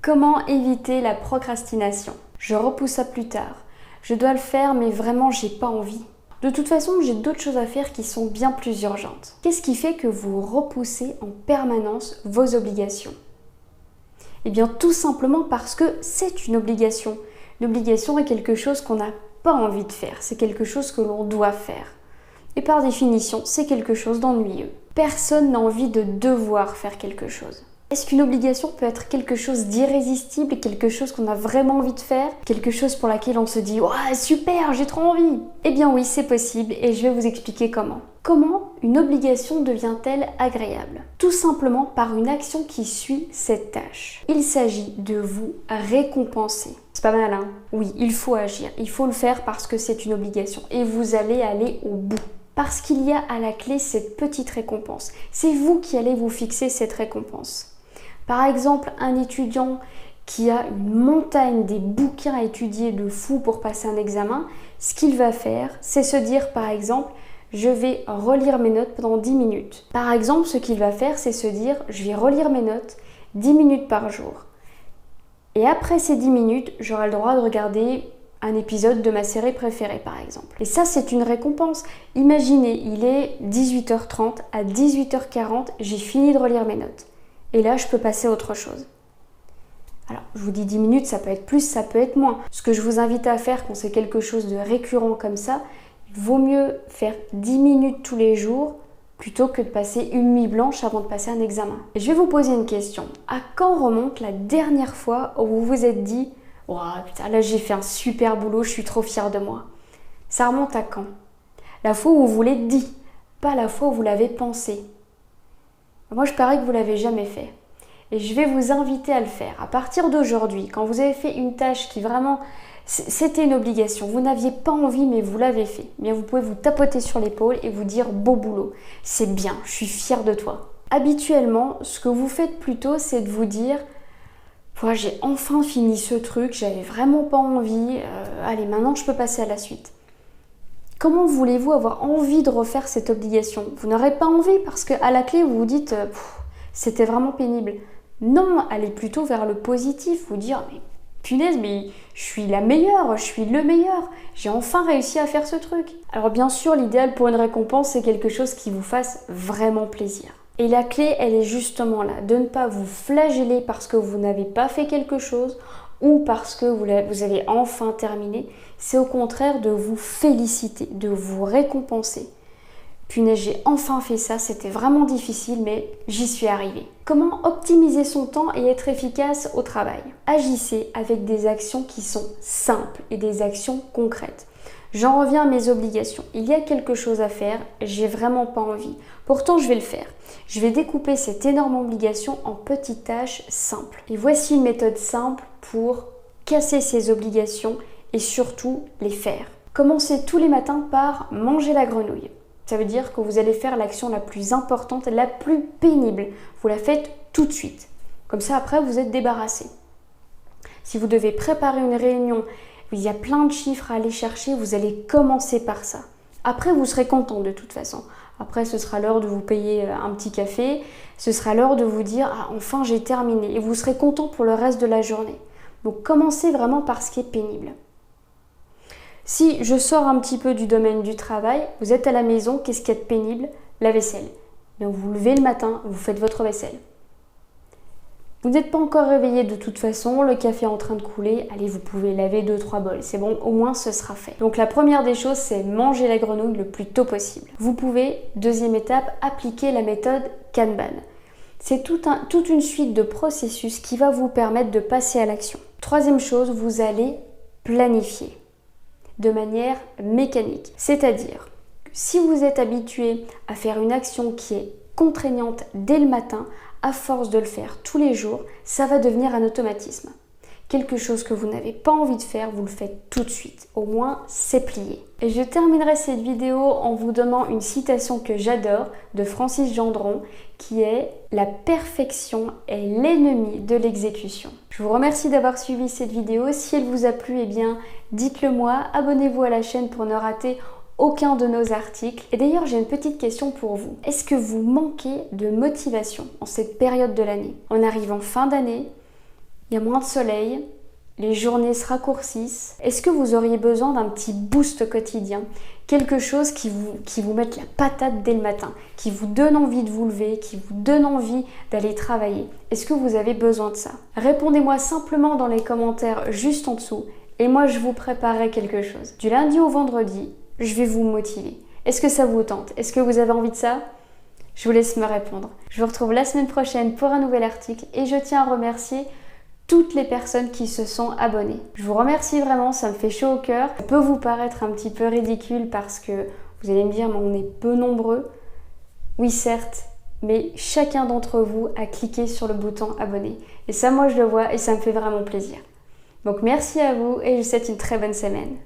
Comment éviter la procrastination? Je repousse ça plus tard. Je dois le faire mais vraiment j'ai pas envie. De toute façon, j'ai d'autres choses à faire qui sont bien plus urgentes. Qu'est-ce qui fait que vous repoussez en permanence vos obligations? Eh bien tout simplement parce que c'est une obligation. L'obligation est quelque chose qu'on n'a pas envie de faire, c'est quelque chose que l'on doit faire. Et par définition, c'est quelque chose d'ennuyeux. Personne n'a envie de devoir faire quelque chose. Est-ce qu'une obligation peut être quelque chose d'irrésistible, quelque chose qu'on a vraiment envie de faire, quelque chose pour laquelle on se dit « Ouais, super, j'ai trop envie !» Eh bien oui, c'est possible et je vais vous expliquer comment. Comment une obligation devient-elle agréable? Tout simplement par une action qui suit cette tâche. Il s'agit de vous récompenser. C'est pas mal, hein? Oui, il faut agir, il faut le faire parce que c'est une obligation et vous allez aller au bout. Parce qu'il y a à la clé cette petite récompense. C'est vous qui allez vous fixer cette récompense. Par exemple, un étudiant qui a une montagne des bouquins à étudier de fou pour passer un examen, ce qu'il va faire, c'est se dire par exemple, je vais relire mes notes pendant 10 minutes. Par exemple, ce qu'il va faire, c'est se dire, je vais relire mes notes 10 minutes par jour. Et après ces 10 minutes, j'aurai le droit de regarder un épisode de ma série préférée par exemple. Et ça, c'est une récompense. Imaginez, il est 18h30, à 18h40, j'ai fini de relire mes notes. Et là, je peux passer à autre chose. Alors, je vous dis 10 minutes, ça peut être plus, ça peut être moins. Ce que je vous invite à faire quand c'est quelque chose de récurrent comme ça, il vaut mieux faire 10 minutes tous les jours plutôt que de passer une nuit blanche avant de passer un examen. Et je vais vous poser une question. À quand remonte la dernière fois où vous vous êtes dit « Oh putain, là j'ai fait un super boulot, je suis trop fière de moi ». Ça remonte à quand? La fois où vous l'avez dit, pas la fois où vous l'avez pensé. Moi, je parie que vous ne l'avez jamais fait. Et je vais vous inviter à le faire. À partir d'aujourd'hui, quand vous avez fait une tâche qui vraiment, c'était une obligation, vous n'aviez pas envie mais vous l'avez fait, eh bien vous pouvez vous tapoter sur l'épaule et vous dire « beau boulot, c'est bien, je suis fière de toi ». Habituellement, ce que vous faites plutôt, c'est de vous dire « j'ai enfin fini ce truc, j'avais vraiment pas envie, allez, maintenant je peux passer à la suite ». Comment voulez-vous avoir envie de refaire cette obligation? Vous n'aurez pas envie parce qu'à la clé, vous vous dites « c'était vraiment pénible ». Non, allez plutôt vers le positif, vous dire « mais punaise, mais je suis la meilleure, je suis le meilleur, j'ai enfin réussi à faire ce truc ». Alors bien sûr, l'idéal pour une récompense, c'est quelque chose qui vous fasse vraiment plaisir. Et la clé, elle est justement là, de ne pas vous flageller parce que vous n'avez pas fait quelque chose ou parce que vous avez enfin terminé, c'est au contraire de vous féliciter, de vous récompenser. Punaise, j'ai enfin fait ça, c'était vraiment difficile, mais j'y suis arrivée. Comment optimiser son temps et être efficace au travail? Agissez avec des actions qui sont simples et des actions concrètes. J'en reviens à mes obligations. Il y a quelque chose à faire, j'ai vraiment pas envie. Pourtant, je vais le faire. Je vais découper cette énorme obligation en petites tâches simples. Et voici une méthode simple pour casser ces obligations et surtout les faire. Commencez tous les matins par manger la grenouille. Ça veut dire que vous allez faire l'action la plus importante, la plus pénible. Vous la faites tout de suite. Comme ça, après, vous êtes débarrassé. Si vous devez préparer une réunion, il y a plein de chiffres à aller chercher, vous allez commencer par ça. Après, vous serez content de toute façon. Après, ce sera l'heure de vous payer un petit café. Ce sera l'heure de vous dire « Ah, enfin, j'ai terminé ». Et vous serez content pour le reste de la journée. Donc, commencez vraiment par ce qui est pénible. Si je sors un petit peu du domaine du travail, vous êtes à la maison, qu'est-ce qu'il y a de pénible? La vaisselle. Donc, vous vous levez le matin, vous faites votre vaisselle. Vous n'êtes pas encore réveillé de toute façon, le café est en train de couler, allez, vous pouvez laver 2-3 bols, c'est bon, au moins ce sera fait. Donc la première des choses, c'est manger la grenouille le plus tôt possible. Vous pouvez, deuxième étape, appliquer la méthode Kanban. C'est toute une suite de processus qui va vous permettre de passer à l'action. Troisième chose, vous allez planifier de manière mécanique. C'est-à-dire, si vous êtes habitué à faire une action qui est contraignante dès le matin, à force de le faire tous les jours, ça va devenir un automatisme. Quelque chose que vous n'avez pas envie de faire, vous le faites tout de suite. Au moins, c'est plié. Et je terminerai cette vidéo en vous donnant une citation que j'adore de Francis Gendron qui est « La perfection est l'ennemi de l'exécution ». Je vous remercie d'avoir suivi cette vidéo. Si elle vous a plu, eh bien, dites-le moi. Abonnez-vous à la chaîne pour ne rater aucun de nos articles. Et d'ailleurs, j'ai une petite question pour vous. Est-ce que vous manquez de motivation en cette période de l'année? On arrive en fin d'année, il y a moins de soleil, les journées se raccourcissent. Est-ce que vous auriez besoin d'un petit boost quotidien? Quelque chose qui vous mette la patate dès le matin, qui vous donne envie de vous lever, qui vous donne envie d'aller travailler. Est-ce que vous avez besoin de ça? Répondez-moi simplement dans les commentaires juste en dessous et moi je vous préparerai quelque chose. Du lundi au vendredi, je vais vous motiver. Est-ce que ça vous tente? Est-ce que vous avez envie de ça? Je vous laisse me répondre. Je vous retrouve la semaine prochaine pour un nouvel article et je tiens à remercier toutes les personnes qui se sont abonnées. Je vous remercie vraiment, ça me fait chaud au cœur. Ça peut vous paraître un petit peu ridicule parce que vous allez me dire mais on est peu nombreux. Oui certes, mais chacun d'entre vous a cliqué sur le bouton abonner. Et ça moi je le vois et ça me fait vraiment plaisir. Donc merci à vous et je vous souhaite une très bonne semaine.